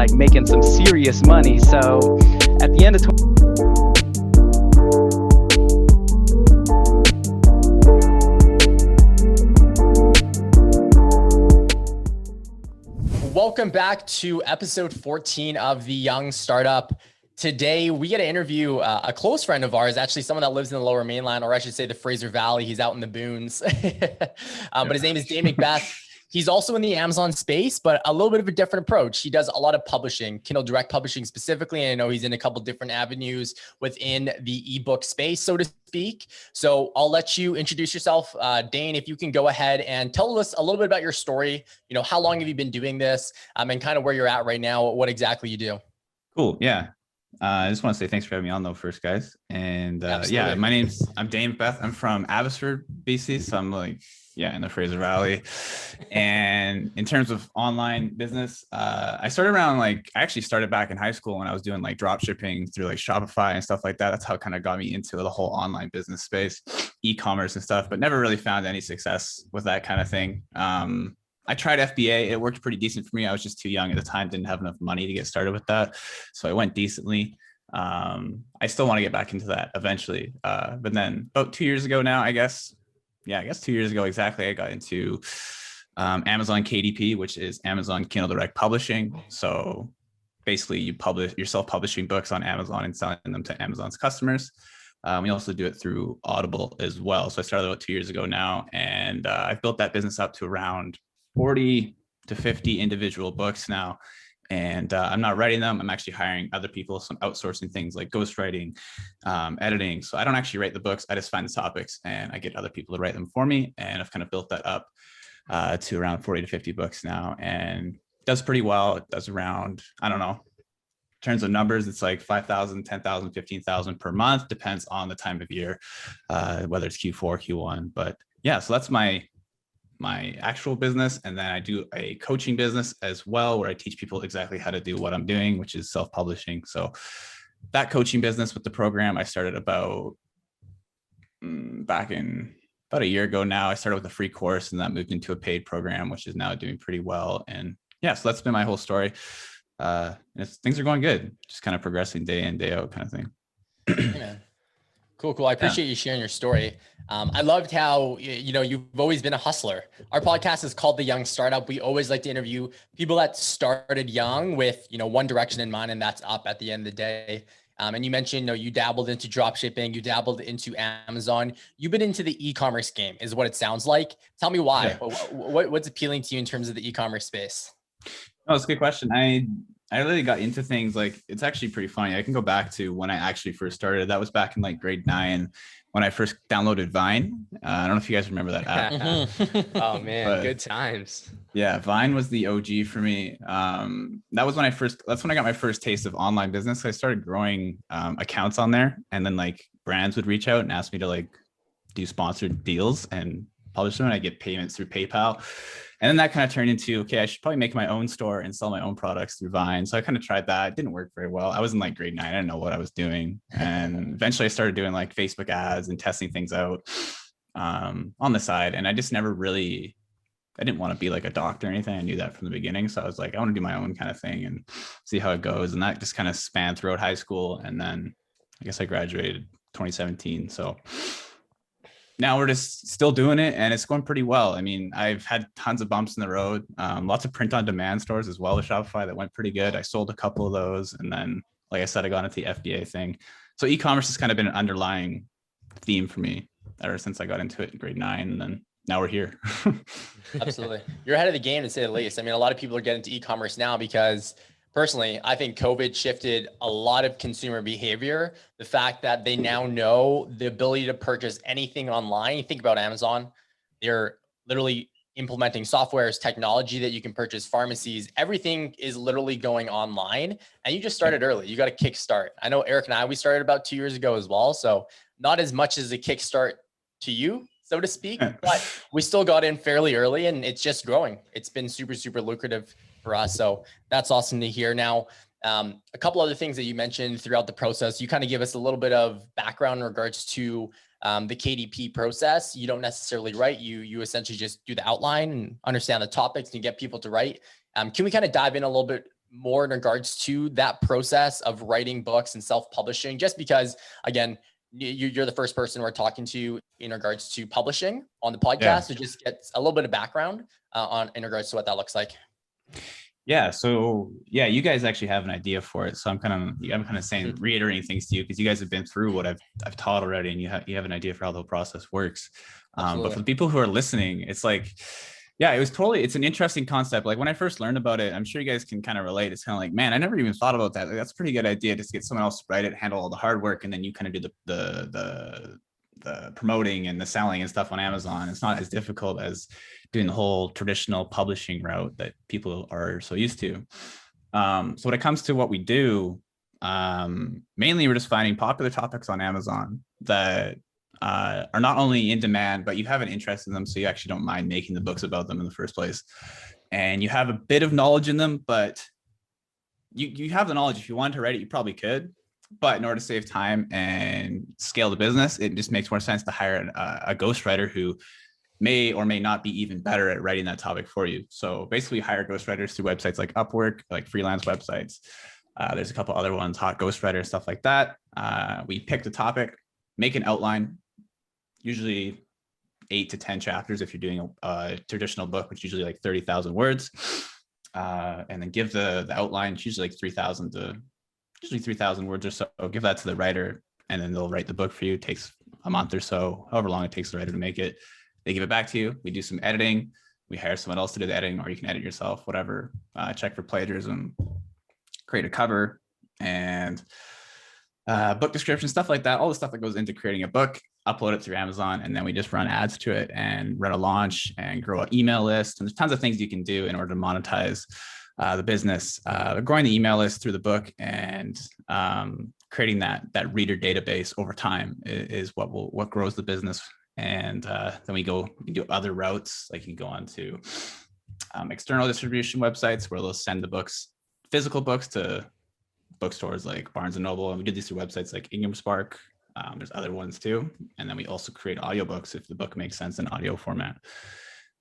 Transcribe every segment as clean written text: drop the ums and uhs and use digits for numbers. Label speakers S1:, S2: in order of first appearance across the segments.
S1: like making some serious money. So at the end of
S2: Welcome back to episode 14 of The Young Startup. Today, we get to interview a close friend of ours, actually someone that lives in the Lower Mainland, or I should say the Fraser Valley. He's out in the boons. But his name is Dane Mcbeth. He's also in the Amazon space, but a little bit of a different approach. He does a lot of publishing, Kindle direct publishing specifically. And I know he's in a couple different avenues within the ebook space, so to speak. So I'll let you introduce yourself. Dane, if you can go ahead and tell us a little bit about your story. You know, how long have you been doing this, and kind of where you're at right now, what exactly you do?
S3: Cool. Yeah. I just want to say thanks for having me on though first, guys. And I'm Dane Mcbeth. I'm from Abbotsford, BC. So I'm in the Fraser Valley. And in terms of online business, I started around I actually started back in high school when I was doing drop shipping through Shopify and stuff like that. That's how it kind of got me into the whole online business space, e-commerce and stuff, but never really found any success with that kind of thing. I tried FBA. It worked pretty decent for me. I was just too young at the time, didn't have enough money to get started with that. So I went decently. I still want to get back into that eventually. But then about 2 years ago now, I guess 2 years ago exactly, I got into Amazon KDP, which is Amazon Kindle Direct Publishing. So basically you're self-publishing books on Amazon and selling them to Amazon's customers. We also do it through Audible as well. So I started about 2 years ago now, and I've built that business up to around 40 to 50 individual books now. And I'm not writing them. I'm actually hiring other people, some outsourcing things like ghostwriting, editing. So I don't actually write the books. I just find the topics and I get other people to write them for me. And I've kind of built that up to around 40 to 50 books now, and it does pretty well. It does around, I don't know, in terms of numbers, it's 5,000, 10,000, 15,000 per month. Depends on the time of year, whether it's Q4, Q1. But yeah, so that's my actual business. And then I do a coaching business as well, where I teach people exactly how to do what I'm doing, which is self-publishing. So that coaching business with the program, I started about a year ago now. I started with a free course and that moved into a paid program, which is now doing pretty well. And yeah, so that's been my whole story. Things are going good, just kind of progressing day in, day out kind of thing.
S2: Hey, man. Cool. I appreciate you sharing your story. I loved how, you've always been a hustler. Our podcast is called The Young Startup. We always like to interview people that started young with, one direction in mind, and that's up at the end of the day. And you mentioned, you dabbled into drop shipping, you dabbled into Amazon. You've been into the e-commerce game is what it sounds like. Tell me why. Yeah. What's appealing to you in terms of the e-commerce space?
S3: Oh, that's a good question. I really got into things it's actually pretty funny. I can go back to when I actually first started. That was back in grade 9 when I first downloaded Vine. I don't know if you guys remember that app.
S4: Oh man, good times.
S3: Yeah, Vine was the OG for me. That's when I got my first taste of online business. I started growing accounts on there, and then brands would reach out and ask me to do sponsored deals and publish them, and I get payments through PayPal. And then that kind of turned into, okay, I should probably make my own store and sell my own products through Vine. So I kind of tried that. It didn't work very well. I was in grade 9. I didn't know what I was doing. And eventually I started doing Facebook ads and testing things out on the side. And I just never really, I didn't want to be a doctor or anything. I knew that from the beginning. So I was I want to do my own kind of thing and see how it goes. And that just kind of spanned throughout high school. And then I guess I graduated 2017. So now we're just still doing it, and it's going pretty well. I mean, I've had tons of bumps in the road, lots of print on demand stores as well with Shopify that went pretty good. I sold a couple of those. And then, like I said, I got into the FBA thing. So e-commerce has kind of been an underlying theme for me ever since I got into it in grade 9. And then now we're here.
S2: Absolutely. You're ahead of the game, to say the least. I mean, a lot of people are getting into e-commerce now because personally, I think COVID shifted a lot of consumer behavior. The fact that they now know the ability to purchase anything online. You think about Amazon, they're literally implementing softwares, technology that you can purchase, pharmacies, everything is literally going online. And you just started early. You got a kickstart. I know Eric and we started about 2 years ago as well. So not as much as a kickstart to you, so to speak, but we still got in fairly early, and it's just growing. It's been super, super lucrative for us. So that's awesome to hear. Now, a couple other things that you mentioned throughout the process, you kind of give us a little bit of background in regards to the KDP process. You don't necessarily write, you essentially just do the outline and understand the topics and you get people to write. Can we kind of dive in a little bit more in regards to that process of writing books and self-publishing, just because, again, you're the first person we're talking to in regards to publishing on the podcast.
S3: Yeah.
S2: So just get a little bit of background on in regards to what that looks like.
S3: Yeah. So yeah, you guys actually have an idea for it. So I'm kind of saying, reiterating things to you because you guys have been through what I've taught already, and you have an idea for how the process works. But for the people who are listening, it's like, yeah, it's an interesting concept. Like when I first learned about it, I'm sure you guys can kind of relate. It's kind of like, man, I never even thought about that. Like, that's a pretty good idea. Just get someone else to write it, handle all the hard work, and then you kind of do the promoting and the selling and stuff on Amazon. It's not as difficult as doing the whole traditional publishing route that people are so used to. So when it comes to what we do, mainly we're just finding popular topics on Amazon that are not only in demand, but you have an interest in them, so you actually don't mind making the books about them in the first place. And you have a bit of knowledge in them, but you have the knowledge. If you wanted to write it, you probably could. But in order to save time and scale the business, it just makes more sense to hire a ghostwriter who may or may not be even better at writing that topic for you. So basically hire ghostwriters through websites like Upwork, like freelance websites. There's a couple other ones, Hot Ghostwriter, stuff like that. We pick the topic, make an outline, usually 8 to 10 chapters if you're doing a traditional book, which is usually like 30,000 words. And then give the outline, it's usually like 3,000 words or so. Give that to the writer, and then they'll write the book for you. It takes a month or so, however long it takes the writer to make it. They give it back to you. We do some editing. We hire someone else to do the editing, or you can edit yourself, whatever. Check for plagiarism, create a cover, and book description, stuff like that. All the stuff that goes into creating a book, upload it through Amazon, and then we just run ads to it and run a launch and grow an email list. And there's tons of things you can do in order to monetize the business. Growing the email list through the book and creating that reader database over time is what grows the business. And then we do other routes, like you can go on to external distribution websites where they'll send the books, physical books, to bookstores like Barnes and Noble. And we do these through websites like Ingram Spark. There's other ones too. And then we also create audiobooks if the book makes sense in audio format.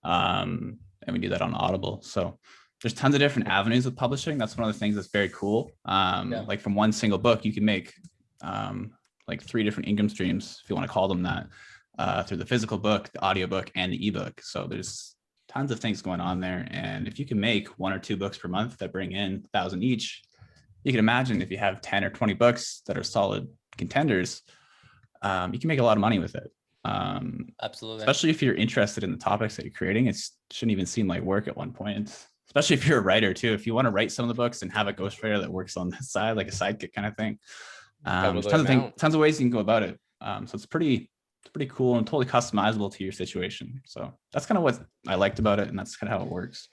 S3: And we do that on Audible. So there's tons of different avenues of publishing. That's one of the things that's very cool. Like from one single book, you can make like 3 different income streams, if you want to call them that, through the physical book, the audiobook, and the ebook. So there's tons of things going on there. And if you can make 1 or 2 books per month that bring in 1,000 each, you can imagine if you have 10 or 20 books that are solid contenders, you can make a lot of money with it.
S2: Absolutely.
S3: Especially if you're interested in the topics that you're creating. It shouldn't even seem like work at one point. Especially if you're a writer too. If you want to write some of the books and have a ghostwriter that works on the side, like a sidekick kind of thing. There's tons of ways you can go about it. So it's pretty cool and totally customizable to your situation. So that's kind of what I liked about it, and that's kind of how it works.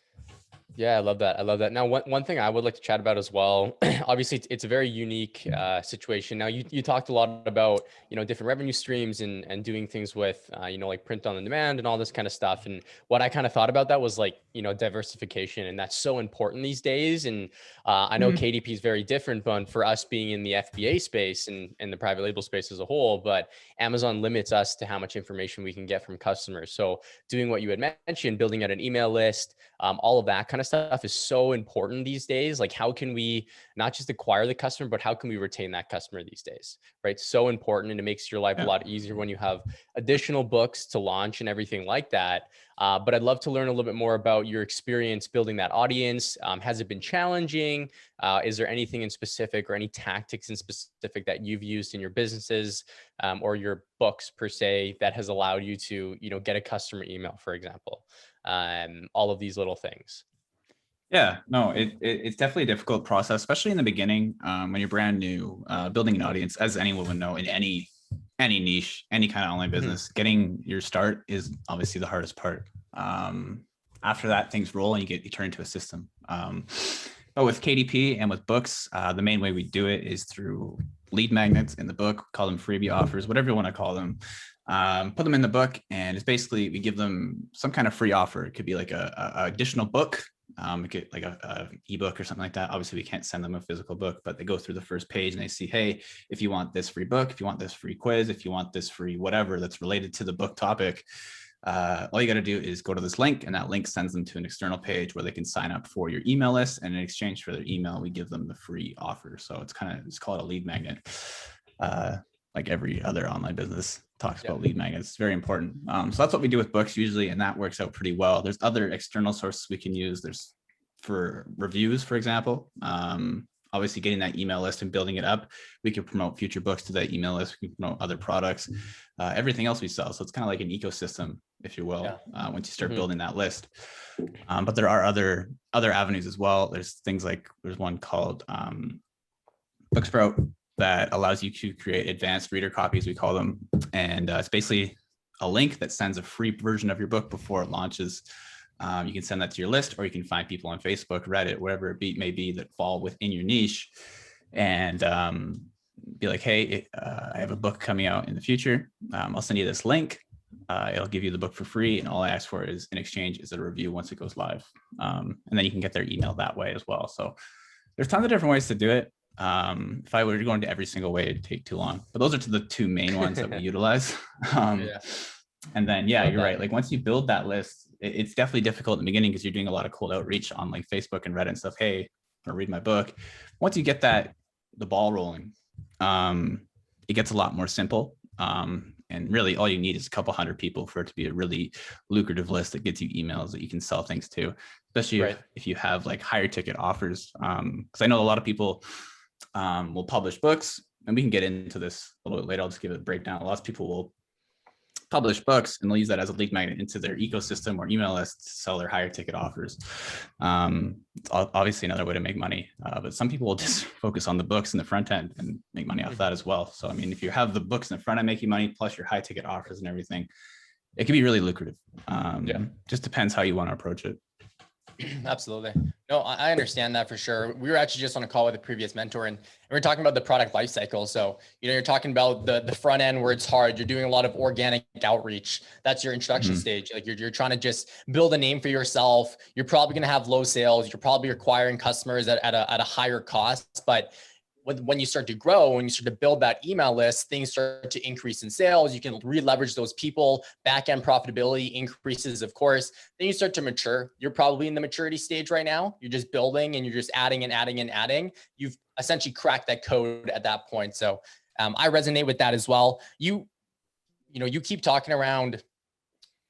S4: Yeah, I love that. Now, one thing I would like to chat about as well, obviously it's a very unique situation. Now, you talked a lot about, different revenue streams and doing things with, like print on demand and all this kind of stuff. And what I kind of thought about that was like, diversification. And that's so important these days. And I know KDP is very different, but for us being in the FBA space and the private label space as a whole, but Amazon limits us to how much information we can get from customers. So doing what you had mentioned, building out an email list, all of that kind of stuff is so important these days. Like, how can we not just acquire the customer, but how can we retain that customer these days, right? So important. And it makes your life a lot easier when you have additional books to launch and everything like that. But I'd love to learn a little bit more about your experience building that audience. Has it been challenging? Is there anything in specific or any tactics in specific that you've used in your businesses or your books per se that has allowed you to, get a customer email, for example? All of these little things.
S3: Yeah, no, it's definitely a difficult process, especially in the beginning when you're brand new, building an audience, as anyone would know in any niche, any kind of online business. Getting your start is obviously the hardest part. After that, things roll and you turn into a system. But with KDP and with books, the main way we do it is through lead magnets in the book, call them freebie offers, whatever you want to call them. Put them in the book, and it's basically we give them some kind of free offer. It could be like a additional book, like a ebook or something like that. Obviously, we can't send them a physical book, but they go through the first page and they see, hey, if you want this free book, if you want this free quiz, if you want this free whatever that's related to the book topic, all you got to do is go to this link, and that link sends them to an external page where they can sign up for your email list. And in exchange for their email, we give them the free offer. So it's called a lead magnet. Like every other online business talks about lead magnets. It's very important. So that's what we do with books usually, and that works out pretty well. There's other external sources we can use. There's for reviews, for example. Obviously getting that email list and building it up, we can promote future books to that email list. We can promote other products, everything else we sell. So it's kind of like an ecosystem, if you will, once you start building that list. But there are other avenues as well. There's things like, there's one called Booksprout that allows you to create advanced reader copies, we call them. And it's basically a link that sends a free version of your book before it launches. You can send that to your list, or you can find people on Facebook, Reddit, wherever it may be that fall within your niche, and be like, hey, I have a book coming out in the future. I'll send you this link. It'll give you the book for free. And all I ask for is in exchange is a review once it goes live. And then you can get their email that way as well. So there's tons of different ways to do it. If I were to go into every single way, it'd take too long, but those are the two main ones that we utilize. And then, you're right. Like once you build that list, it's definitely difficult in the beginning because you're doing a lot of cold outreach on like Facebook and Reddit and stuff. Hey, or read my book. Once you get the ball rolling, it gets a lot more simple. And really all you need is a couple hundred people for it to be a really lucrative list that gets you emails that you can sell things to, especially if you have like higher ticket offers. Because I know a lot of people will publish books, and we can get into this a little bit later. I'll just give it a breakdown. Lots of people will publish books and they'll use that as a lead magnet into their ecosystem or email list to sell their higher ticket offers. It's obviously another way to make money, but some people will just focus on the books in the front end and make money off that as well. So, I mean, if you have the books in the front end making money, plus your high ticket offers and everything, it can be really lucrative. Just depends how you want to approach it.
S2: Absolutely. No, I understand that for sure. We were actually just on a call with a previous mentor, and we were talking about the product life cycle. So, you're talking about the front end where it's hard. You're doing a lot of organic outreach. That's your introduction stage. Like you're trying to just build a name for yourself. You're probably going to have low sales. You're probably acquiring customers at a higher cost, but when you start to grow, when you start to build that email list, things start to increase in sales. You can re-leverage those people. Back-end profitability increases, of course. Then you start to mature. You're probably in the maturity stage right now. You're just building and you're just adding and adding and adding. You've essentially cracked that code at that point. So I resonate with that as well. You keep talking around,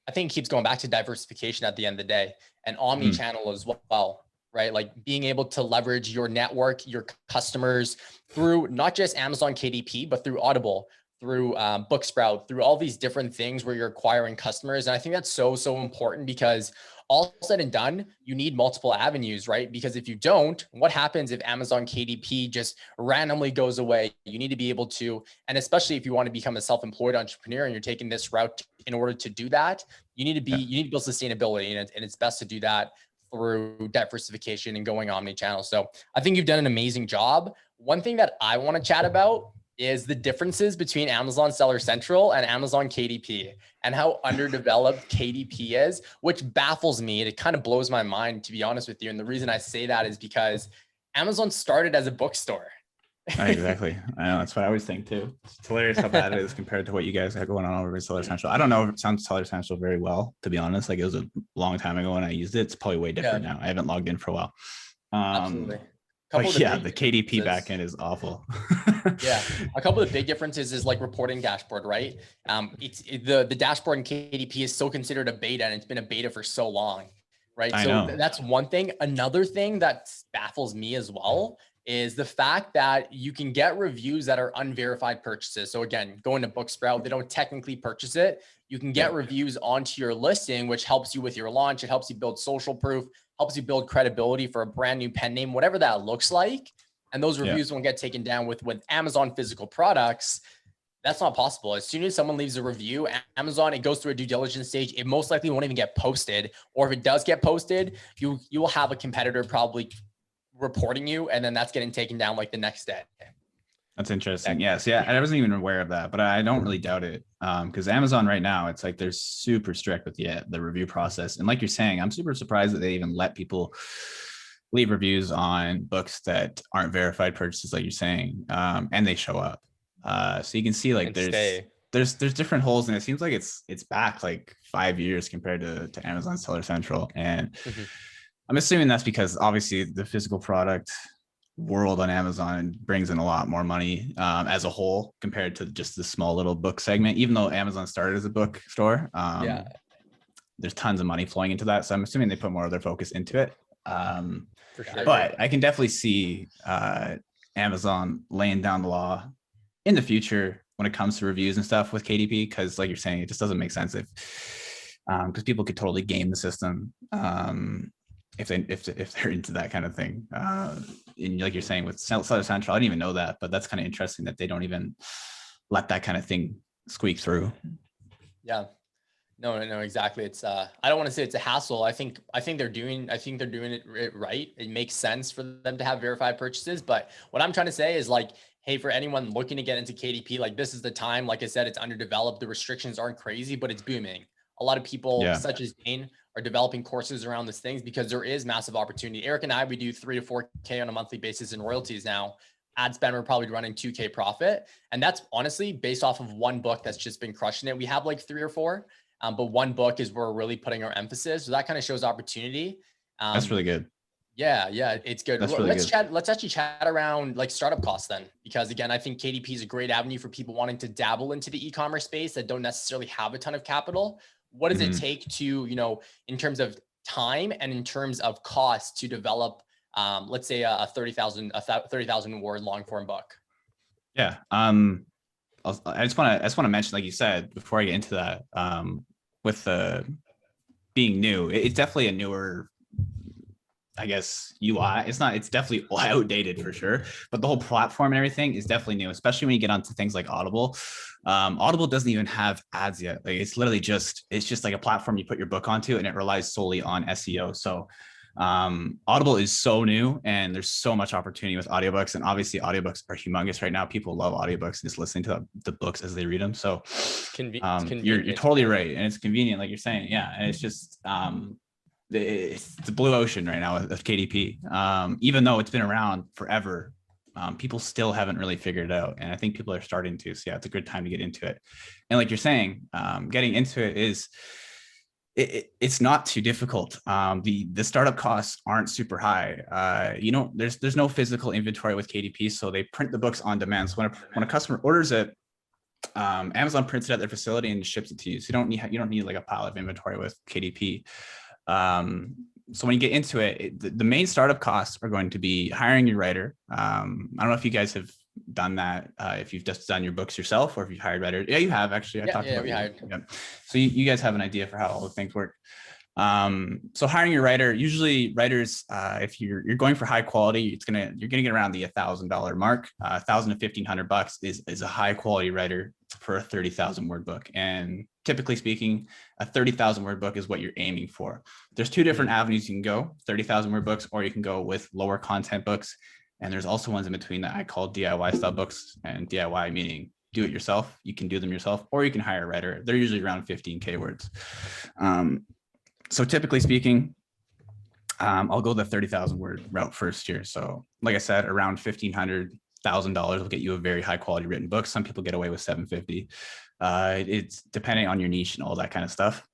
S2: I think it keeps going back to diversification at the end of the day, and omni-channel as well. Right? Like being able to leverage your network, your customers through not just Amazon KDP, but through Audible, through Booksprout, through all these different things where you're acquiring customers. And I think that's so important, because all said and done, you need multiple avenues, right? Because if you don't, what happens if Amazon KDP just randomly goes away? You need to be able to, and especially if you want to become a self-employed entrepreneur and you're taking this route in order to do that, you need to build sustainability, and it's best to do that through diversification and going omni-channel. So I think you've done an amazing job. One thing that I want to chat about is the differences between Amazon Seller Central and Amazon KDP, and how underdeveloped KDP is, which baffles me. It kind of blows my mind, to be honest with you. And the reason I say that is because Amazon started as a bookstore.
S3: Exactly. I know, that's what I always think too. It's hilarious how bad it is compared to what you guys have going on over at Seller Central. I don't know if it sounds Seller Central very well, to be honest. Like it was a long time ago when I used it. It's probably way different now. I haven't logged in for a while.
S2: Absolutely.
S3: But the KDP backend is awful.
S2: A couple of the big differences is like reporting dashboard, right? The dashboard in KDP is still considered a beta, and it's been a beta for so long, right? So that's one thing. Another thing that baffles me as well is the fact that you can get reviews that are unverified purchases. So again, going to Booksprout, they don't technically purchase it. You can get reviews onto your listing, which helps you with your launch. It helps you build social proof, helps you build credibility for a brand new pen name, whatever that looks like. And those reviews won't get taken down with Amazon physical products. That's not possible. As soon as someone leaves a review, Amazon, it goes through a due diligence stage. It most likely won't even get posted. Or if it does get posted, you will have a competitor probably reporting you, and then that's getting taken down like the next day.
S3: That's interesting. Yes. Yeah. I wasn't even aware of that, but I don't really doubt it. Because Amazon right now, it's like they're super strict with the review process. And like you're saying, I'm super surprised that they even let people leave reviews on books that aren't verified purchases, like you're saying, and they show up. So you can see like there's different holes, and it seems like it's back like 5 years compared to Amazon Seller Central. And I'm assuming that's because obviously the physical product world on Amazon brings in a lot more money as a whole compared to just the small little book segment. Even though Amazon started as a book store, there's tons of money flowing into that. So I'm assuming they put more of their focus into it.
S4: For sure.
S3: But I can definitely see Amazon laying down the law in the future when it comes to reviews and stuff with KDP, because like you're saying, it just doesn't make sense if because people could totally game the system if they're into that kind of thing. And like you're saying with Seller Central, I didn't even know that, but that's kind of interesting that they don't even let that kind of thing squeak through.
S2: Yeah. No, exactly. It's I don't want to say it's a hassle. I think they're doing it right. It makes sense for them to have verified purchases. But what I'm trying to say is like, hey, for anyone looking to get into KDP, like this is the time. Like I said, it's underdeveloped. The restrictions aren't crazy, but it's booming. A lot of people such as Dane are developing courses around these things because there is massive opportunity. Eric and I, we do 3 to 4K on a monthly basis in royalties now. Ad spend, we're probably running 2K profit. And that's honestly based off of one book that's just been crushing it. We have like 3 or 4. But one book is where we're really putting our emphasis. So that kind of shows opportunity.
S3: That's really good.
S2: Yeah, it's good. Let's actually chat around like startup costs then, because again, I think KDP is a great avenue for people wanting to dabble into the e-commerce space that don't necessarily have a ton of capital. What does it take to, in terms of time and in terms of cost to develop, let's say a 30,000 word long form book?
S3: Yeah. I just want to mention, like you said, before I get into that, with being new, it's definitely a newer, I guess, UI. It's definitely outdated for sure, but the whole platform and everything is definitely new, especially when you get onto things like Audible. Audible doesn't even have ads yet. Like it's just like a platform you put your book onto, and it relies solely on SEO. So Audible is so new, and there's so much opportunity with audiobooks, and obviously audiobooks are humongous right now. People love audiobooks, just listening to the books as they read them. So you're totally right, and it's convenient, like you're saying. Yeah, and it's just it's the blue ocean right now of KDP. Even though it's been around forever, people still haven't really figured it out, and I think people are starting to. So yeah, it's a good time to get into it. And like you're saying, getting into it is. It's not too difficult. The startup costs aren't super high. There's no physical inventory with KDP, so they print the books on demand. So when a customer orders it, Amazon prints it at their facility and ships it to you. So you don't need like a pile of inventory with KDP. So when you get into it, the main startup costs are going to be hiring your writer. I don't know if you guys have done that, if you've just done your books yourself or if you've hired writers. Yeah, you have actually. We hired. Yeah. So you guys have an idea for how all the things work. So hiring your writer, usually writers, if you're going for high quality, you're gonna get around the $1,000 mark. $1,000 to $1,500 is a high quality writer for a 30,000 word book. And typically speaking, a 30,000 word book is what you're aiming for. There's 2 different avenues you can go: 30,000 word books, or you can go with lower content books. And there's also ones in between that I call DIY style books, and DIY meaning do it yourself. You can do them yourself, or you can hire a writer. They're usually around 15K words. So typically speaking, I'll go the 30,000 word route first here. So like I said, around $1,500, $1,000 will get you a very high quality written book. Some people get away with $750. It's depending on your niche and all that kind of stuff.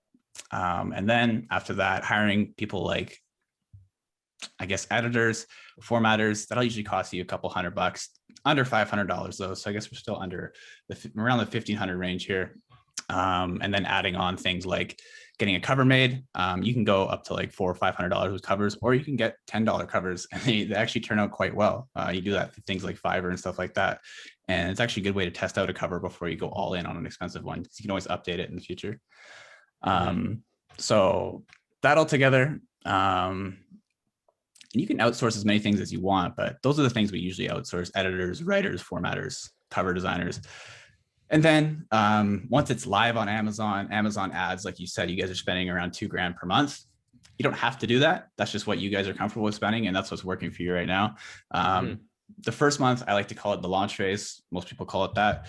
S3: And then after that, hiring people like, I guess, editors, formatters, that'll usually cost you a couple $100, under $500 though. So I guess we're still around the 1,500 range here. And then adding on things like getting a cover made. You can go up to like $400 or $500 with covers, or you can get $10 covers, and they actually turn out quite well. You do that for things like Fiverr and stuff like that. And it's actually a good way to test out a cover before you go all in on an expensive one. You can always update it in the future. So that all together, and you can outsource as many things as you want, but those are the things we usually outsource: editors, writers, formatters, cover designers. And then once it's live on Amazon ads, like you said, you guys are spending around $2,000 per month. You don't have to do that. That's just what you guys are comfortable with spending, and that's what's working for you right now. The first month, I like to call it the launch phase. Most people call it that.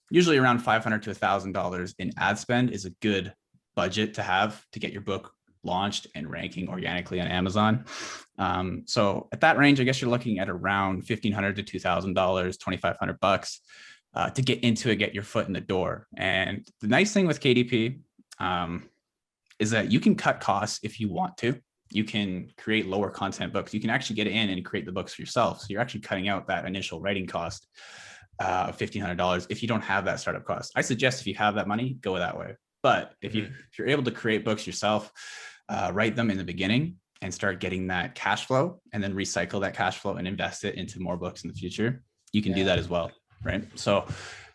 S3: Usually around $500 to $1,000 in ad spend is a good budget to have to get your book launched and ranking organically on Amazon. So at that range, I guess you're looking at around $1,500 to $2,000, $2,500. to get into it, get your foot in the door. And the nice thing with KDP is that you can cut costs if you want to. You can create lower content books. You can actually get in and create the books for yourself. So you're actually cutting out that initial writing cost of $1,500 if you don't have that startup cost. I suggest if you have that money, go that way. But if you're able to create books yourself, write them in the beginning and start getting that cash flow, and then recycle that cash flow and invest it into more books in the future, you can do that as well, right? So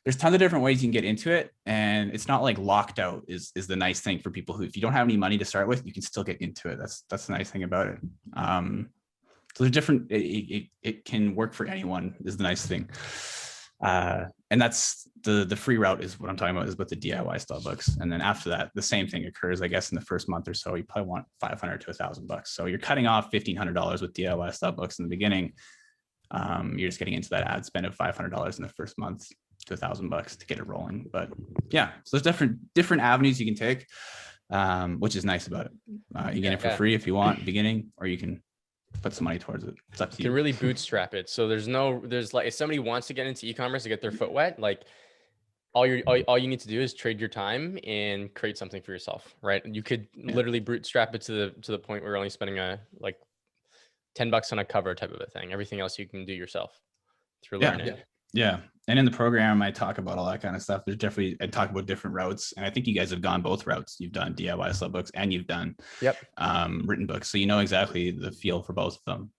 S3: there's tons of different ways you can get into it, and it's not like locked out is the nice thing for people who, if you don't have any money to start with, you can still get into it. That's the nice thing about it. So there's different, it can work for anyone is the nice thing. And that's the free route is what I'm talking about, is with the DIY style books. And then after that, the same thing occurs, I guess, in the first month or so. You probably want $500 to $1,000. So you're cutting off $1,500 with DIY style books in the beginning. You're just getting into that ad spend of $500 in the first month to $1,000 to get it rolling. But yeah, so there's different avenues you can take, which is nice about it. You get it for free if you want at the beginning, or you can put some money towards it. It's up to you.
S4: You can really bootstrap it. So there's like, if somebody wants to get into e-commerce to get their foot wet, like all you need to do is trade your time and create something for yourself, right? You could literally bootstrap it to the point where you're only spending like $10 on a cover type of a thing. Everything else you can do yourself through learning.
S3: Yeah. And in the program, I talk about all that kind of stuff. I talk about different routes. And I think you guys have gone both routes. You've done DIY style books and you've done written books. So you know exactly the feel for both of them.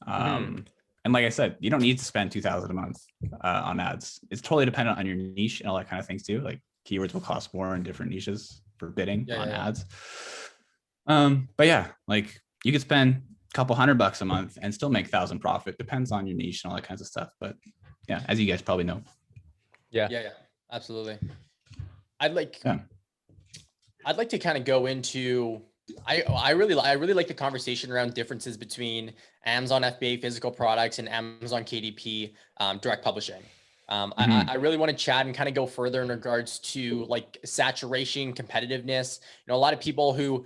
S3: And like I said, you don't need to spend $2,000 a month on ads. It's totally dependent on your niche and all that kind of things too. Like keywords will cost more in different niches for bidding on ads. But yeah, like you could spend a couple $100 a month and still make 1,000 profit. Depends on your niche and all that kinds of stuff. But yeah, as you guys probably know.
S2: Yeah, absolutely. I'd like to kind of go into, I really like the conversation around differences between Amazon FBA physical products and Amazon KDP direct publishing. I really want to chat and kind of go further in regards to like saturation, competitiveness. You know, a lot of people who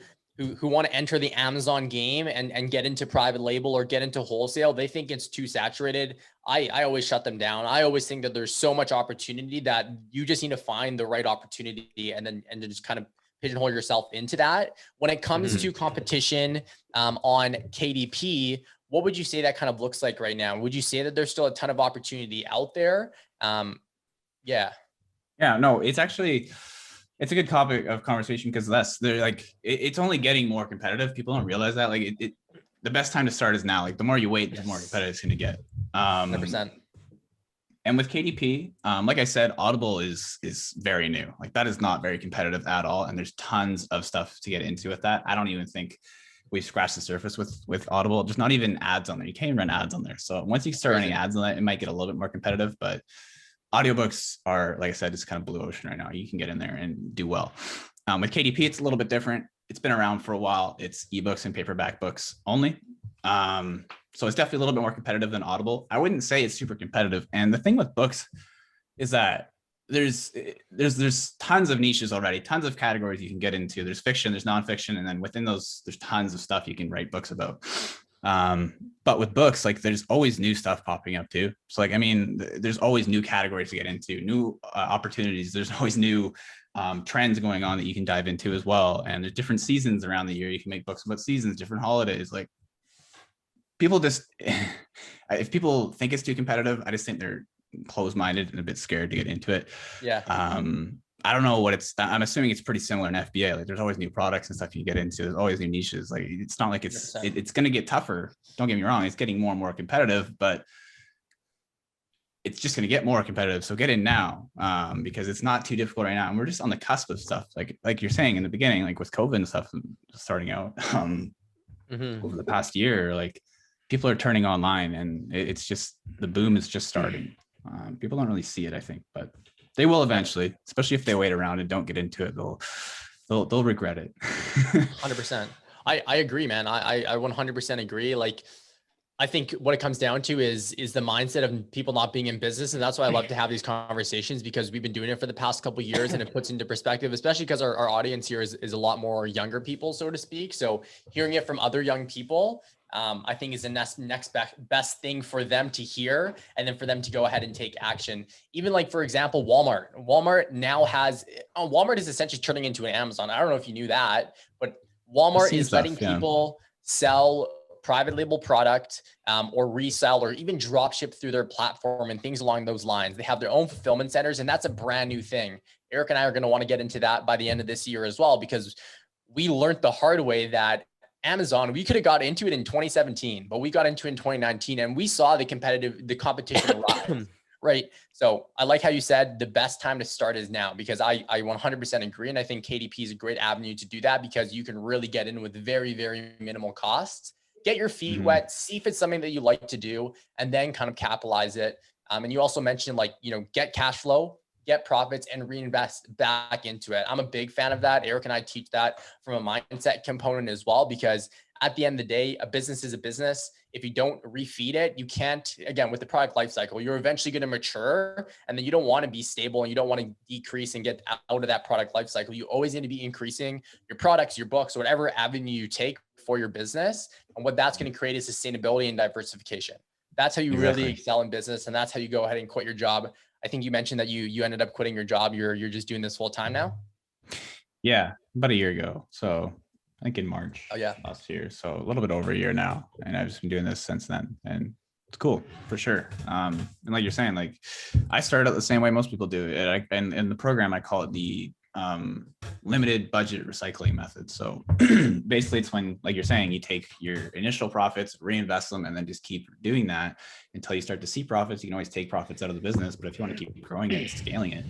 S2: want to enter the Amazon game and get into private label or get into wholesale, they think it's too saturated. I always shut them down. I always think that there's so much opportunity that you just need to find the right opportunity and just kind of pigeonhole yourself into that. When it comes to competition on KDP, what would you say that kind of looks like right now? Would you say that there's still a ton of opportunity out there? Yeah,
S3: no, it's a good topic of conversation because they're like, it's only getting more competitive. People don't realize that. Like the best time to start is now. Like the more you wait, the more competitive it's going to get.
S2: 100%.
S3: And with KDP, like I said, Audible is very new. Like that is not very competitive at all. And there's tons of stuff to get into with that. I don't even think we've scratched the surface with Audible. There's not even ads on there. You can't even run ads on there. So once you start running ads on that, it might get a little bit more competitive, but audiobooks are, like I said, it's kind of blue ocean right now. You can get in there and do well. With KDP, it's a little bit different. It's been around for a while. It's ebooks and paperback books only. So it's definitely a little bit more competitive than Audible. I wouldn't say it's super competitive. And the thing with books is that there's tons of niches already, tons of categories you can get into. There's fiction, there's nonfiction, and then within those, there's tons of stuff you can write books about. But with books, like there's always new stuff popping up too. So like, I mean, there's always new categories to get into, new opportunities. There's always new trends going on that you can dive into as well. And there's different seasons around the year. You can make books about seasons, different holidays. Like people just, if people think it's too competitive, I just think they're closed-minded and a bit scared to get into it.
S2: Yeah.
S3: I don't know what I'm assuming it's pretty similar in FBA. Like there's always new products and stuff you get into. There's always new niches. Like it's not like it's going to get tougher. Don't get me wrong. It's getting more and more competitive, but it's just going to get more competitive. So get in now because it's not too difficult right now. And we're just on the cusp of stuff. Like you're saying in the beginning, like with COVID and stuff starting out over the past year, like people are turning online and it's just, the boom is just starting. People don't really see it, I think, but they will eventually, especially if they wait around and don't get into it. They'll regret it.
S2: 100%. I agree, man. I 100% agree. Like I think what it comes down to is the mindset of people not being in business. And that's why I love to have these conversations, because we've been doing it for the past couple of years, and it puts into perspective, especially because our audience here is a lot more younger people, so to speak. So hearing it from other young people, I think is the next best thing for them to hear, and then for them to go ahead and take action. Even like, for example, Walmart now has, Walmart is essentially turning into an Amazon. I don't know if you knew that, but Walmart is letting people sell private label product, or resell, or even drop ship through their platform and things along those lines. They have their own fulfillment centers, and that's a brand new thing. Eric and I are going to want to get into that by the end of this year as well, because we learned the hard way that Amazon, we could have got into it in 2017, but we got into it in 2019, and we saw the competition rise. Right. So I like how you said the best time to start is now, because I 100% agree. And I think KDP is a great avenue to do that, because you can really get in with very, very minimal costs, get your feet wet, see if it's something that you like to do, and then kind of capitalize it. And you also mentioned, like, get cash flow, get profits, and reinvest back into it. I'm a big fan of that. Eric and I teach that from a mindset component as well, because at the end of the day, a business is a business. If you don't refeed it, you can't, again, with the product life cycle, you're eventually going to mature, and then you don't want to be stable, and you don't want to decrease and get out of that product life cycle. You always need to be increasing your products, your books, whatever avenue you take for your business. And what that's going to create is sustainability and diversification. That's how you really excel in business. And that's how you go ahead and quit your job. I think you mentioned that you ended up quitting your job. You're just doing this full time now.
S3: Yeah, about a year ago. So I think in March last year. So a little bit over a year now. And I've just been doing this since then. And it's cool for sure. And like you're saying, like, I started out the same way most people do. And in the program, I call it the limited budget recycling method. So basically it's when, like you're saying, you take your initial profits, reinvest them, and then just keep doing that until you start to see profits. You can always take profits out of the business, but if you want to keep growing it and scaling it,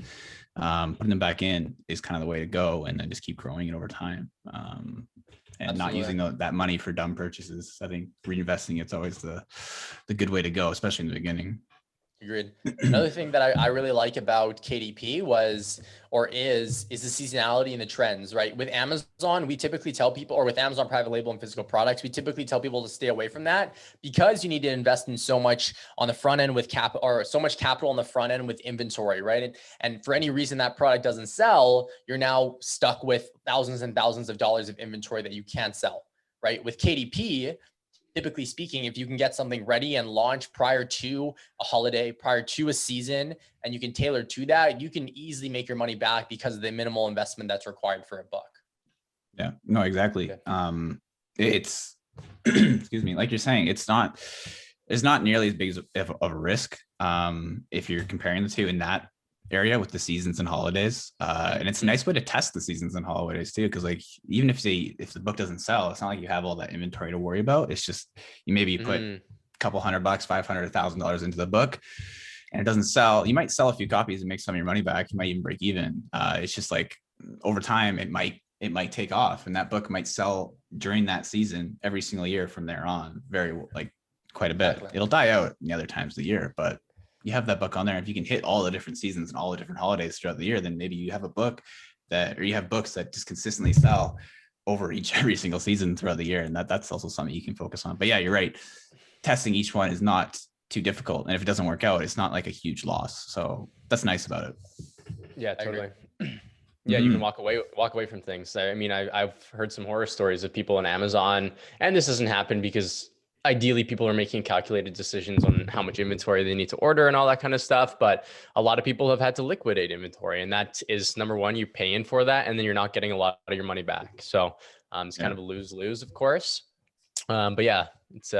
S3: putting them back in is kind of the way to go, and then just keep growing it over time. And not using that money for dumb purchases. I think reinvesting, it's always the good way to go, especially in the beginning.
S2: Agreed. Another thing that I really like about KDP is the seasonality and the trends, right? With Amazon, we typically tell people, or with Amazon private label and physical products, we typically tell people to stay away from that, because you need to invest in so much on the front end with so much capital on the front end with inventory, right? And for any reason that product doesn't sell, you're now stuck with thousands and thousands of dollars of inventory that you can't sell, right? With KDP, typically speaking, if you can get something ready and launch prior to a holiday, prior to a season, and you can tailor to that, you can easily make your money back because of the minimal investment that's required for a book.
S3: Yeah, no, exactly. It's, excuse me, like you're saying, it's not nearly as big of a risk if you're comparing the two in that area with the seasons and holidays. And it's a nice way to test the seasons and holidays too, because like, even if the book doesn't sell, it's not like you have all that inventory to worry about. It's just you put a couple $100, $500, $1,000 into the book, and it doesn't sell. You might sell a few copies and make some of your money back. You might even break even. It's just like, over time it might take off, and that book might sell during that season every single year from there on, quite a bit. Exactly. It'll die out in the other times of the year, but you have that book on there. If you can hit all the different seasons and all the different holidays throughout the year, then maybe you have a book or you have books that just consistently sell over every single season throughout the year. And that's also something you can focus on. But yeah, you're right. Testing each one is not too difficult. And if it doesn't work out, it's not like a huge loss. So that's nice about it.
S4: Yeah, totally. Yeah, you can walk away from things. I mean, I've heard some horror stories of people on Amazon, and this doesn't happen because ideally people are making calculated decisions on how much inventory they need to order and all that kind of stuff. But a lot of people have had to liquidate inventory, and that is, number one, you're paying for that, and then you're not getting a lot of your money back. So it's kind of a lose-lose, of course. But yeah, it's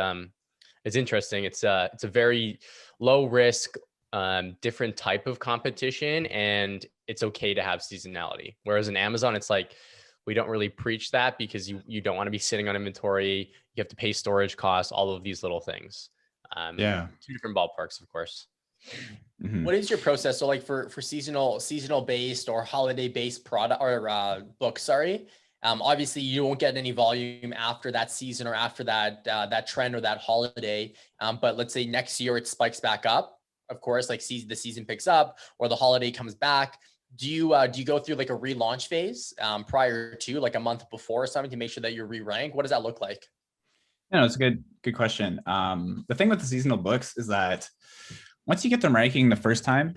S4: interesting. It's a very low risk, different type of competition, and it's okay to have seasonality. Whereas in Amazon, it's like, we don't really preach that, because you don't want to be sitting on inventory. You have to pay storage costs, all of these little things. Two different ballparks, of course.
S2: What is your process? So like for seasonal based or holiday based product or books, obviously you won't get any volume after that season or after that trend or that holiday. But let's say next year it spikes back up. Of course, like the season picks up or the holiday comes back. Do you go through like a relaunch phase prior to, like a month before or something, to make sure that you're re-ranked? What does that look like?
S3: No, it's a good question. The thing with the seasonal books is that once you get them ranking the first time,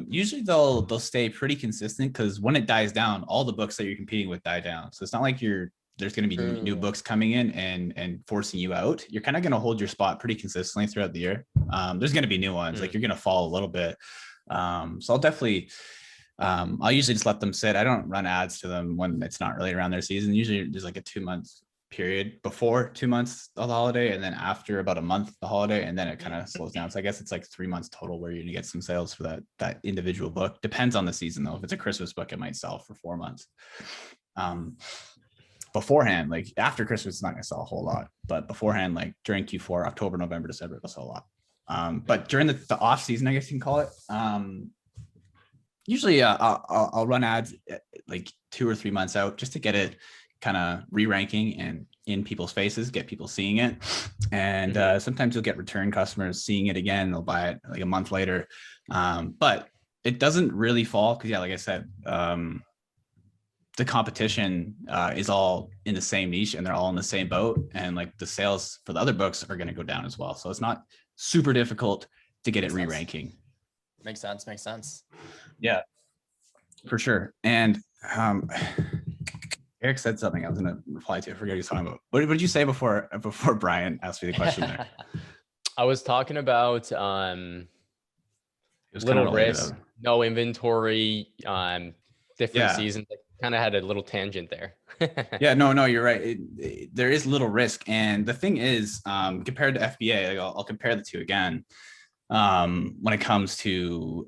S3: usually they'll stay pretty consistent because when it dies down, all the books that you're competing with die down. So it's not like there's going to be new books coming in and forcing you out. You're kind of going to hold your spot pretty consistently throughout the year. There's going to be new ones, like you're going to fall a little bit. So I'll definitely, I'll usually just let them sit. I don't run ads to them when it's not really around their season. Usually there's like a 2-month period before 2 months of the holiday, and then after about a month of the holiday, and then it kind of slows down. So I guess it's like 3 months total where you're gonna get some sales for that individual book. Depends on the season though. If it's a Christmas book, it might sell for 4 months. Beforehand, like after Christmas, it's not gonna sell a whole lot, but beforehand, like during Q4, October, November, December, it'll sell a lot. But during the off season, I guess you can call it, usually I'll run ads like 2 or 3 months out just to get it kind of re-ranking and in people's faces, get people seeing it. And sometimes you'll get return customers seeing it again. They'll buy it like a month later. But it doesn't really fall because, yeah, like I said, the competition is all in the same niche and they're all in the same boat. And like the sales for the other books are going to go down as well. So it's not super difficult to get it re-ranking.
S2: Makes sense.
S3: Yeah, for sure. And Eric said something I was going to reply to. I forget what he's talking about. What did you say before Brian asked me the question there?
S4: I was talking about little risk, no inventory, different seasons. I kind of had a little tangent there.
S3: Yeah, no, you're right. There is little risk. And the thing is, compared to FBA, like I'll compare the two again. When it comes to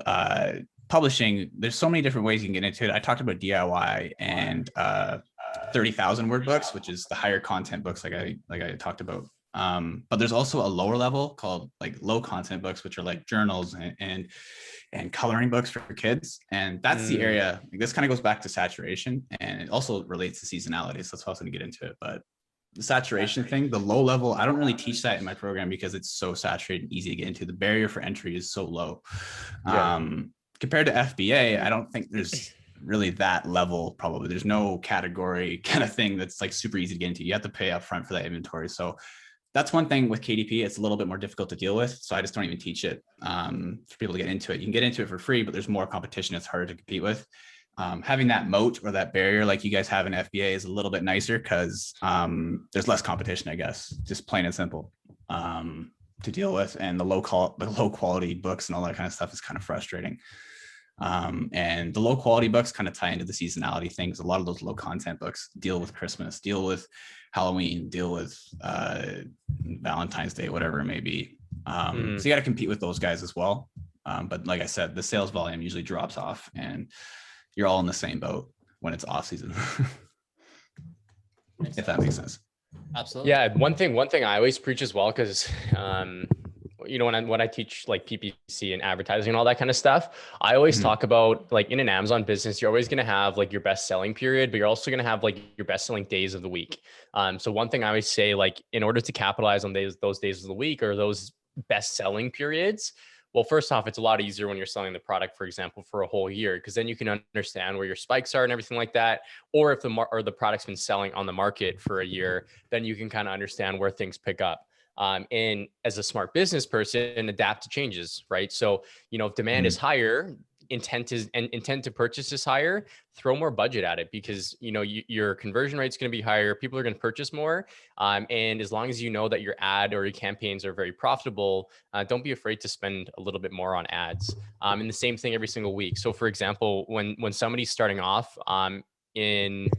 S3: publishing, there's so many different ways you can get into it. I talked about DIY and 30,000 word books, which is the higher content books like I talked about. But there's also a lower level called like low content books, which are like journals and coloring books for kids. And that's the area, like this kind of goes back to saturation, and it also relates to seasonality. So that's how I was going to get into it. But the saturation thing, the low level, I don't really teach that in my program because it's so saturated and easy to get into. The barrier for entry is so low. Compared to FBA, I don't think there's really that level. Probably there's no category kind of thing that's like super easy to get into. You have to pay up front for that inventory. So that's one thing with KDP. It's a little bit more difficult to deal with. So I just don't even teach it for people to get into it. You can get into it for free, but there's more competition. It's harder to compete with. Having that moat or that barrier like you guys have in FBA is a little bit nicer because there's less competition, I guess, just plain and simple to deal with. And the low quality books and all that kind of stuff is kind of frustrating. And the low quality books kind of tie into the seasonality things. A lot of those low content books deal with Christmas, deal with Halloween, deal with Valentine's Day, whatever it may be. So you got to compete with those guys as well. But like I said, the sales volume usually drops off and you're all in the same boat when it's off season. If that makes sense.
S2: Absolutely.
S4: Yeah. One thing I always preach as well, because when I teach like PPC and advertising and all that kind of stuff, I always talk about like in an Amazon business, you're always going to have like your best selling period, but you're also going to have like your best selling days of the week. So one thing I always say, like in order to capitalize on those days of the week or those best selling periods, well, first off, it's a lot easier when you're selling the product, for example, for a whole year, because then you can understand where your spikes are and everything like that. Or if the product's been selling on the market for a year, then you can kind of understand where things pick up. And as a smart business person, adapt to changes, right? So, if demand is higher, intent to purchase is higher, throw more budget at it because, your conversion rate is going to be higher. People are going to purchase more. And as long as you know that your ad or your campaigns are very profitable, don't be afraid to spend a little bit more on ads. And the same thing every single week. So for example, when somebody's starting off in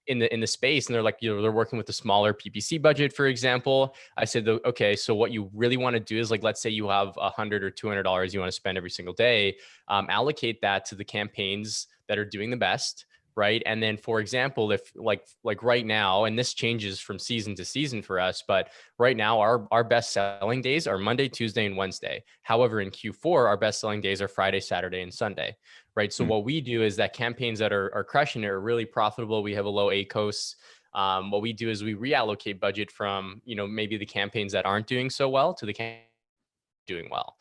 S4: the space and they're like, they're working with a smaller PPC budget, for example, I said, okay, so what you really want to do is like, let's say you have $100 or $200 you want to spend every single day, allocate that to the campaigns that are doing the best. Right. And then, for example, if like right now, and this changes from season to season for us, but right now our best selling days are Monday, Tuesday, and Wednesday. However, in Q4, our best selling days are Friday, Saturday, and Sunday. Right. So what we do is that campaigns that are crushing it are really profitable. We have a low ACOS. What we do is we reallocate budget from, maybe the campaigns that aren't doing so well to the campaigns doing well.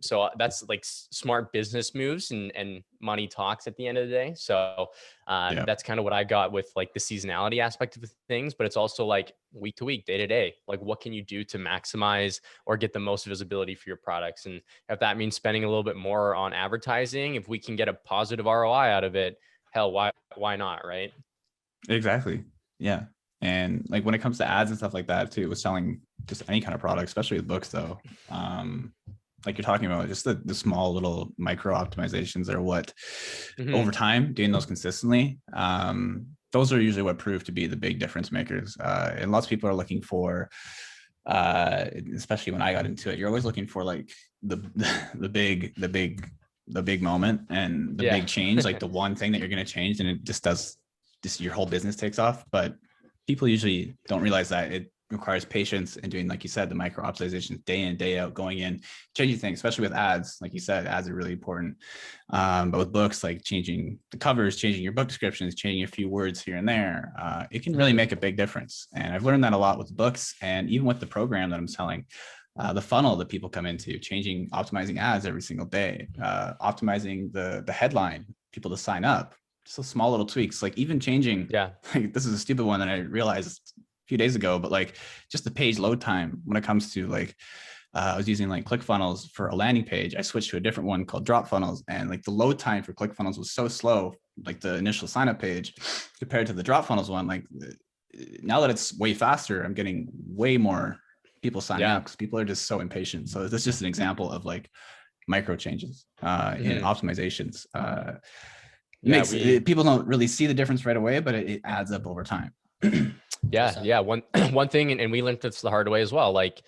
S4: So that's like smart business moves, and money talks at the end of the day. So that's kind of what I got with like the seasonality aspect of things, but it's also like week to week, day to day, like what can you do to maximize or get the most visibility for your products? And if that means spending a little bit more on advertising, if we can get a positive ROI out of it, hell, why not, right?
S3: Exactly. Yeah. And like when it comes to ads and stuff like that too, with selling just any kind of product, especially with books though, like you're talking about, just the small little micro optimizations are what over time, doing those consistently, those are usually what prove to be the big difference makers. And lots of people are looking for, especially when I got into it, you're always looking for like the big moment and the big change, like the one thing that you're going to change, and it just your whole business takes off. But people usually don't realize that it requires patience and doing, like you said, the micro optimizations day in, day out, going in, changing things, especially with ads. Like you said, ads are really important. But with books, like changing the covers, changing your book descriptions, changing a few words here and there, it can really make a big difference. And I've learned that a lot with books, and even with the program that I'm selling, the funnel that people come into, optimizing ads every single day, optimizing the headline, people to sign up. So small little tweaks, like even changing, like this is a stupid one that I realized a few days ago, but like just the page load time when it comes to like, I was using like ClickFunnels for a landing page. I switched to a different one called DropFunnels, and like the load time for ClickFunnels was so slow, like the initial sign up page compared to the DropFunnels one. Like now that it's way faster, I'm getting way more people signing up because people are just so impatient. So this is just an example of like micro changes in optimizations. People don't really see the difference right away, but it adds up over time.
S4: One thing, and we learned this the hard way as well. Like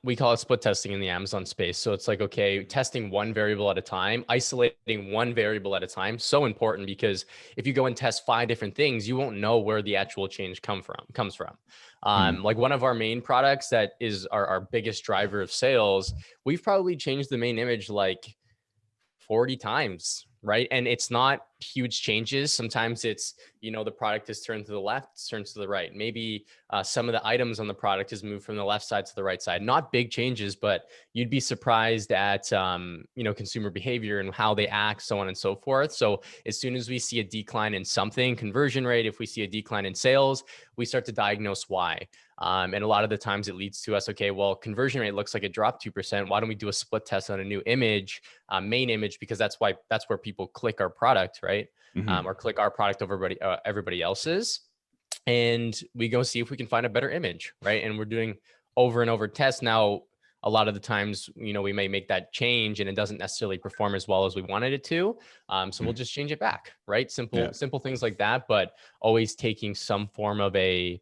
S4: we call it split testing in the Amazon space. So it's like, okay, testing one variable at a time, isolating one variable at a time. So important, because if you go and test 5 different things, you won't know where the actual change comes from. Like one of our main products that is our biggest driver of sales, we've probably changed the main image like 40 times, right? And it's not huge changes. Sometimes it's, the product is turned to the left, turns to the right. Maybe some of the items on the product is moved from the left side to the right side. Not big changes, but you'd be surprised at, consumer behavior and how they act, so on and so forth. So as soon as we see a decline in something, conversion rate, if we see a decline in sales, we start to diagnose why. And a lot of the times it leads to us, okay, well, conversion rate looks like it dropped 2%. Why don't we do a split test on a new image, main image, because that's where people click our product, right? Or click our product over everybody else's. And we go see if we can find a better image, right? And we're doing over and over tests. Now, a lot of the times, we may make that change and it doesn't necessarily perform as well as we wanted it to. So we'll just change it back, right? Simple things like that, but always taking some form of a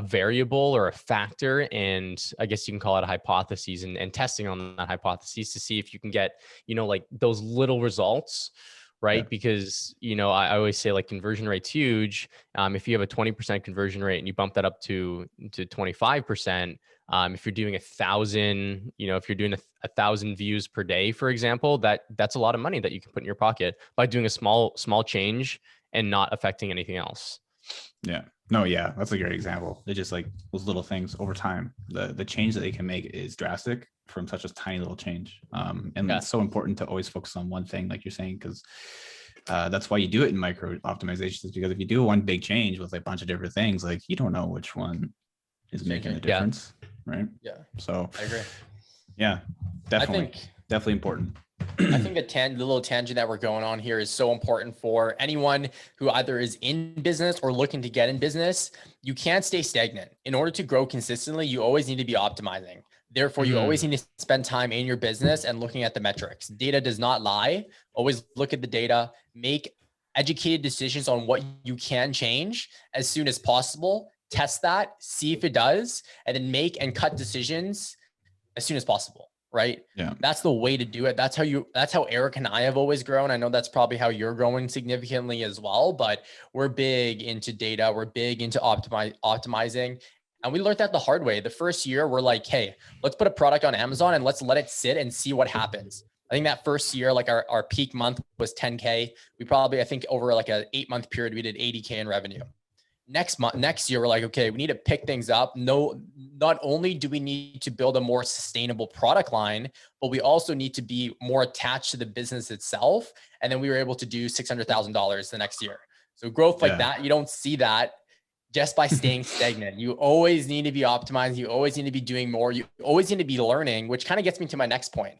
S4: variable or a factor, and I guess you can call it a hypothesis, and testing on that hypothesis to see if you can get, like those little results, right? Because, I always say like conversion rate's huge. If you have a 20% conversion rate and you bump that up to 25%, if you're doing 1,000, if you're doing 1,000 views per day, for example, that's a lot of money that you can put in your pocket by doing a small change and not affecting anything else.
S3: Yeah. No, yeah, that's a great example. They're just like those little things over time. The change that they can make is drastic from such a tiny little change. And it's so important to always focus on one thing, like you're saying, because that's why you do it in micro optimizations, because if you do one big change with a bunch of different things, like you don't know which one is making a difference, right? Yeah. So
S2: I agree.
S3: Yeah, definitely important.
S2: I think the little tangent that we're going on here is so important for anyone who either is in business or looking to get in business. You can't stay stagnant. In order to grow consistently, you always need to be optimizing. Therefore, you always need to spend time in your business and looking at the metrics. Data does not lie. Always look at the data, make educated decisions on what you can change as soon as possible. Test that, see if it does, and then make and cut decisions as soon as possible. Right?
S3: Yeah.
S2: That's the way to do it. That's how Eric and I have always grown. I know that's probably how you're growing significantly as well, but we're big into data. We're big into optimizing. And we learned that the hard way. The first year we're like, hey, let's put a product on Amazon and let's let it sit and see what happens. I think that first year, like our peak month was 10K. We probably, I think over like an 8-month period, we did 80K in revenue. next year, we're like, okay, we need to pick things up. No, not only do we need to build a more sustainable product line, but we also need to be more attached to the business itself. And then we were able to do $600,000 the next year. So growth like that, you don't see that just by staying stagnant. You always need to be optimized. You always need to be doing more. You always need to be learning, which kind of gets me to my next point.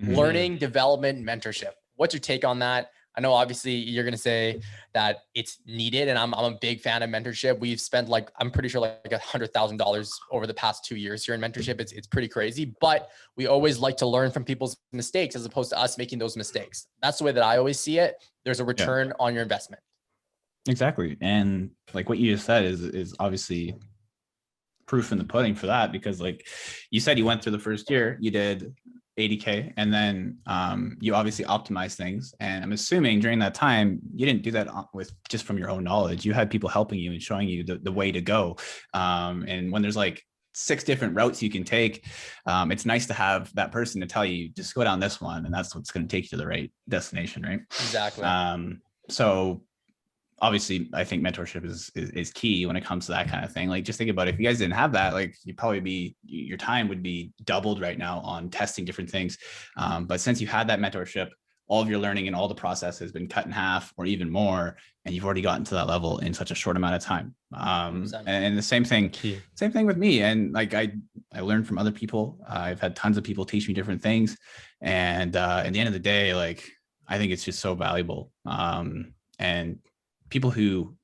S2: Learning, development, mentorship. What's your take on that? I know obviously you're going to say that it's needed, and I'm a big fan of mentorship. We've spent I'm pretty sure like $100,000 over the past 2 years here in mentorship. It's pretty crazy, but we always like to learn from people's mistakes as opposed to us making those mistakes. That's the way that I always see it. There's a return on your investment.
S3: Exactly. And like what you just said is obviously proof in the pudding for that, because like you said, you went through the first year, you did 80K, and then you obviously optimized things. And I'm assuming during that time, you didn't do that with just from your own knowledge. You had people helping you and showing you the way to go. And when there's like 6 different routes you can take, it's nice to have that person to tell you, just go down this one, and that's what's going to take you to the right destination, right?
S2: Exactly.
S3: So obviously I think mentorship is key when it comes to that kind of thing. Like, just think about it. If you guys didn't have that, like your time would be doubled right now on testing different things. But since you had that mentorship, all of your learning and all the process has been cut in half or even more, and you've already gotten to that level in such a short amount of time. And the same thing with me. And like, I learned from other people. I've had tons of people teach me different things. And at the end of the day, like, I think it's just so valuable. And people who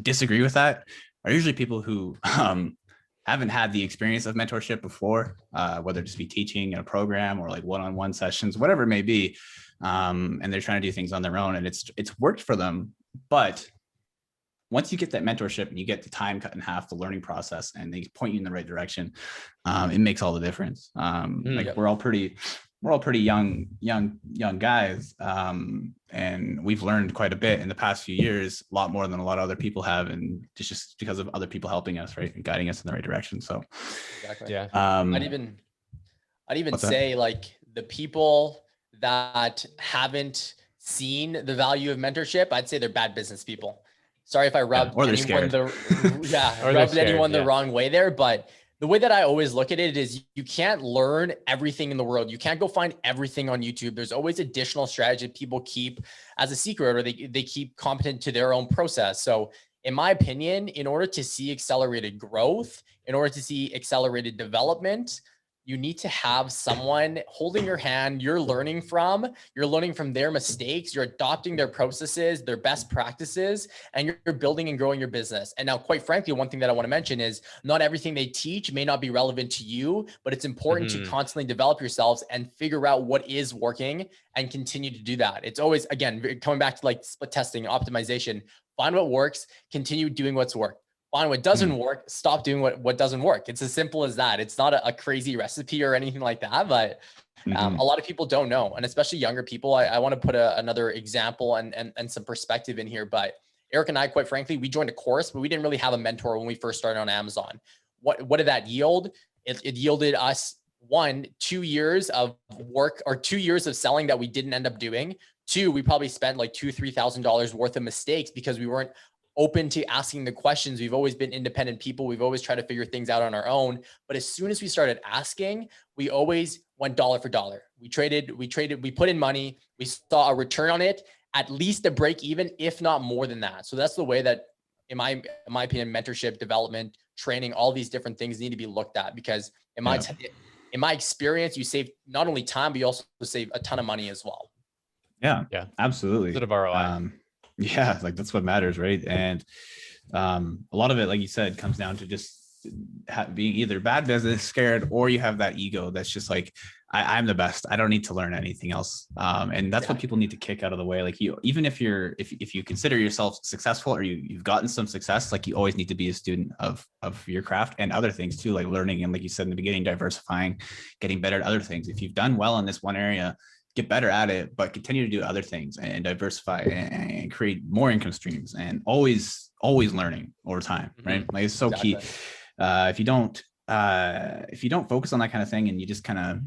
S3: disagree with that are usually people who haven't had the experience of mentorship before, whether it just be teaching in a program or like one-on-one sessions, whatever it may be. And they're trying to do things on their own, and it's worked for them. But once you get that mentorship and you get the time cut in half, the learning process, and they point you in the right direction, it makes all the difference. We're all pretty young guys. And we've learned quite a bit in the past few years, a lot more than a lot of other people have. And just because of other people helping us, right, and guiding us in the right direction. So
S2: exactly.
S3: Yeah.
S2: I'd even say like the people that haven't seen the value of mentorship, I'd say they're bad business people. Sorry if I rubbed anyone the wrong way there, but the way that I always look at it is you can't learn everything in the world. You can't go find everything on YouTube. There's always additional strategy people keep as a secret, or they keep competent to their own process. So in my opinion, in order to see accelerated growth, in order to see accelerated development, you need to have someone holding your hand. You're learning from their mistakes. You're adopting their processes, their best practices, and you're building and growing your business. And now, quite frankly, one thing that I want to mention is not everything they teach may not be relevant to you, but it's important to constantly develop yourselves and figure out what is working and continue to do that. It's always, again, coming back to like split testing, optimization, find what works, continue doing what's worked. Find what doesn't work, stop doing what doesn't work. It's as simple as that. It's not a crazy recipe or anything like that, but a lot of people don't know. And especially younger people, I want to put another example and some perspective in here. But Eric and I, quite frankly, we joined a course, but we didn't really have a mentor when we first started on Amazon. What did that yield? It yielded us 2 years of work or 2 years of selling that we didn't end up doing. 2, we probably spent like $2,000-$3,000 worth of mistakes because we weren't open to asking the questions. We've always been independent people. We've always tried to figure things out on our own. But as soon as we started asking, we always went dollar for dollar. We put in money. We saw a return on it, at least a break even, if not more than that. So that's the way that, in my opinion, mentorship, development, training, all these different things need to be looked at, because in my experience, you save not only time, but you also save a ton of money as well.
S3: Yeah, absolutely.
S4: Bit of ROI.
S3: Yeah, like that's what matters, right? And a lot of it, like you said, comes down to just being either bad business, scared, or you have that ego that's just like, I'm the best. I don't need to learn anything else. And that's what people need to kick out of the way. Like, even if you consider yourself successful, or you've gotten some success, like, you always need to be a student of your craft and other things too, like learning. And like you said in the beginning, diversifying, getting better at other things. If you've done well in this one area, get better at it, but continue to do other things and diversify and create more income streams, and always learning over time, right? Like, it's so key. If you don't focus on that kind of thing, and you just kind of,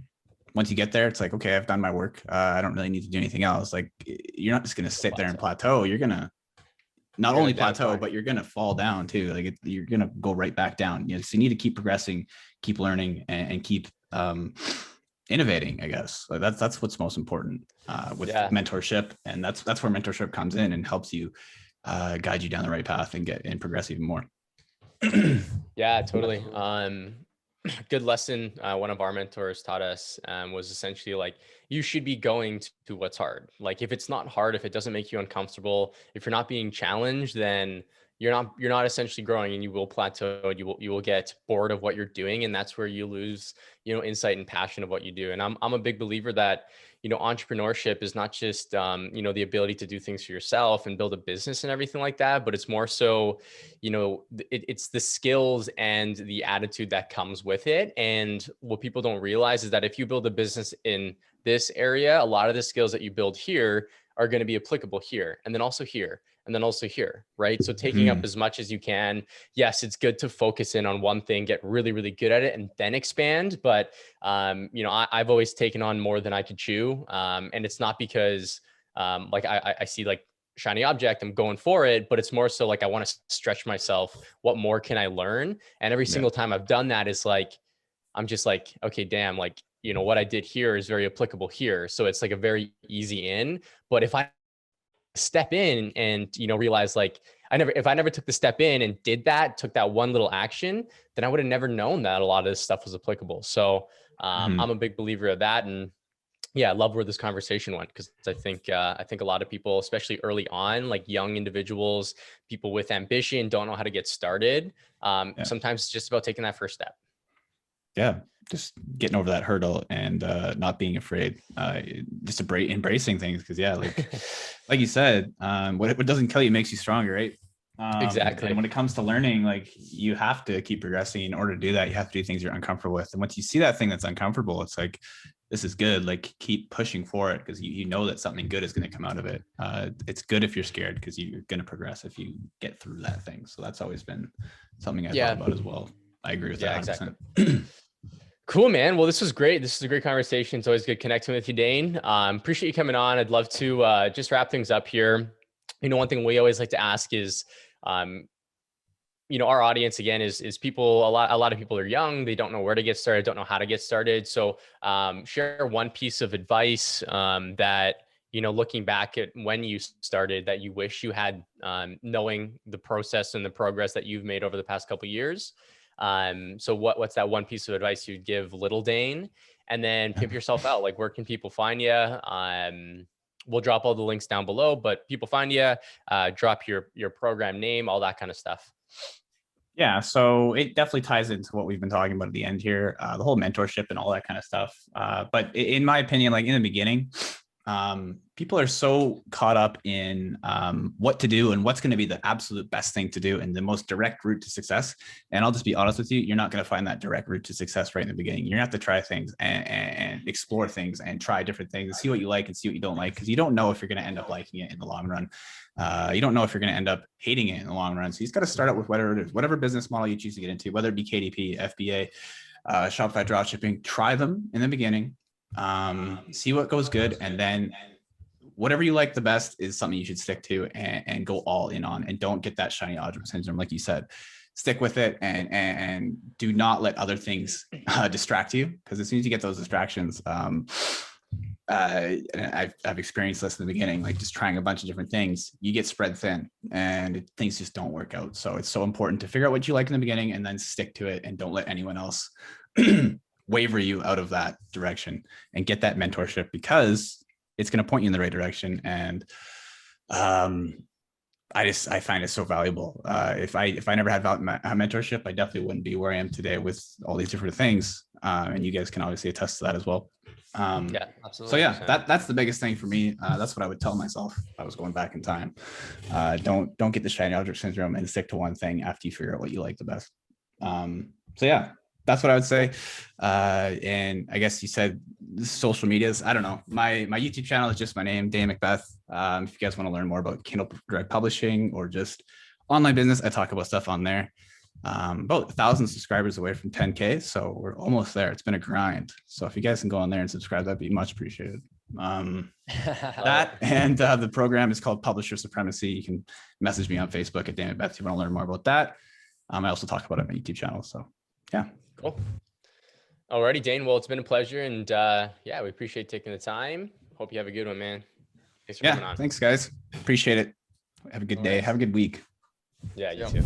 S3: once you get there, it's like, okay, I've done my work. I don't really need to do anything else. Like, you're not just going to sit there and plateau. You're going not
S4: You're
S3: only
S4: gonna
S3: plateau,
S4: decline.
S3: but you're going to fall down too. Like you're going to go right back down. You know, so you need to keep progressing, keep learning, and keep innovating, I guess. Like that's what's most important with mentorship. And that's where mentorship comes in and helps you guide you down the right path and progress even more.
S4: Yeah, totally. Good lesson one of our mentors taught us was essentially like, you should be going to what's hard. Like if it's not hard, if it doesn't make you uncomfortable, if you're not being challenged, then you're not essentially growing, and you will plateau, and you will get bored of what you're doing, and that's where you lose, insight and passion of what you do. And I'm a big believer that, entrepreneurship is not just the ability to do things for yourself and build a business and everything like that, but it's more so, it's the skills and the attitude that comes with it. And what people don't realize is that if you build a business in this area, a lot of the skills that you build here are going to be applicable here, and then also here, and then also here, right? So taking up as much as you can. Yes, it's good to focus in on one thing, get really, really good at it, and then expand. But, I've always taken on more than I could chew. And it's not because like I see like shiny object, I'm going for it, but it's more so like I want to stretch myself. What more can I learn? And every single time I've done that is like, I'm just like, okay, damn, like, what I did here is very applicable here. So it's like a very easy in. But if I step in and, realize like, if I never took the step in and took that one little action, then I would have never known that a lot of this stuff was applicable. So I'm a big believer of that. And yeah, I love where this conversation went, because I think a lot of people, especially early on, like young individuals, people with ambition, don't know how to get started. Sometimes it's just about taking that first step.
S3: Yeah, just getting over that hurdle and not being afraid, just embracing things. Because like you said, what doesn't kill you makes you stronger, right?
S4: Exactly.
S3: And when it comes to learning, like you have to keep progressing. In order to do that, you have to do things you're uncomfortable with. And once you see that thing that's uncomfortable, it's like, this is good. Like keep pushing for it, because you know that something good is going to come out of it. It's good if you're scared, because you're going to progress if you get through that thing. So that's always been something I thought about as well. I agree with that 100%.
S4: Exactly. Cool, man. Well, this was great. This is a great conversation. It's always good connecting with you, Dane. Appreciate you coming on. I'd love to just wrap things up here. One thing we always like to ask is, our audience again is people. A lot of people are young. They don't know where to get started. Don't know how to get started. So share one piece of advice that, looking back at when you started, that you wish you had, knowing the process and the progress that you've made over the past couple of years. So what's that one piece of advice you'd give little Dane? And then pimp yourself out. Like, where can people find you? We'll drop all the links down below, but people find you, drop your program name, all that kind of stuff.
S3: Yeah, so it definitely ties into what we've been talking about at the end here, the whole mentorship and all that kind of stuff. But in my opinion, like in the beginning, people are so caught up in what to do and what's going to be the absolute best thing to do and the most direct route to success. And I'll just be honest with you, you're not going to find that direct route to success right in the beginning. You're going to have to try things and explore things and try different things and see what you like and see what you don't like, because you don't know if you're going to end up liking it in the long run. You don't know if you're going to end up hating it in the long run. So you just got to start out with whatever business model you choose to get into, whether it be KDP, FBA, Shopify dropshipping. Try them in the beginning. See what goes good, and then whatever you like the best is something you should stick to and go all in on, and don't get that shiny object syndrome. Like you said, stick with it and do not let other things distract you, because as soon as you get those distractions, I've experienced this in the beginning, like just trying a bunch of different things, you get spread thin and things just don't work out. So it's so important to figure out what you like in the beginning and then stick to it, and don't let anyone else waver you out of that direction, and get that mentorship, because it's going to point you in the right direction. And I find it so valuable. If I never had mentorship, I definitely wouldn't be where I am today with all these different things. And you guys can obviously attest to that as well.
S2: Yeah, absolutely.
S3: So yeah, that's the biggest thing for me. That's what I would tell myself if I was going back in time. Don't get the shiny object syndrome and stick to one thing after you figure out what you like the best. So yeah, that's what I would say. And I guess you said social medias. I don't know. My YouTube channel is just my name, Dane Mcbeth. If you guys want to learn more about Kindle Direct Publishing or just online business, I talk about stuff on there. About 1,000 subscribers away from 10K. So we're almost there. It's been a grind. So if you guys can go on there and subscribe, that'd be much appreciated. That and the program is called Publisher Supremacy. You can message me on Facebook at Dane Mcbeth if you want to learn more about that. I also talk about it on my YouTube channel. So yeah.
S4: Cool. Alrighty, Dane. Well, it's been a pleasure, and yeah, we appreciate taking the time. Hope you have a good one, man. Thanks for coming on.
S3: Thanks, guys. Appreciate it. Have a good day. Have a good week.
S4: Yeah, you too.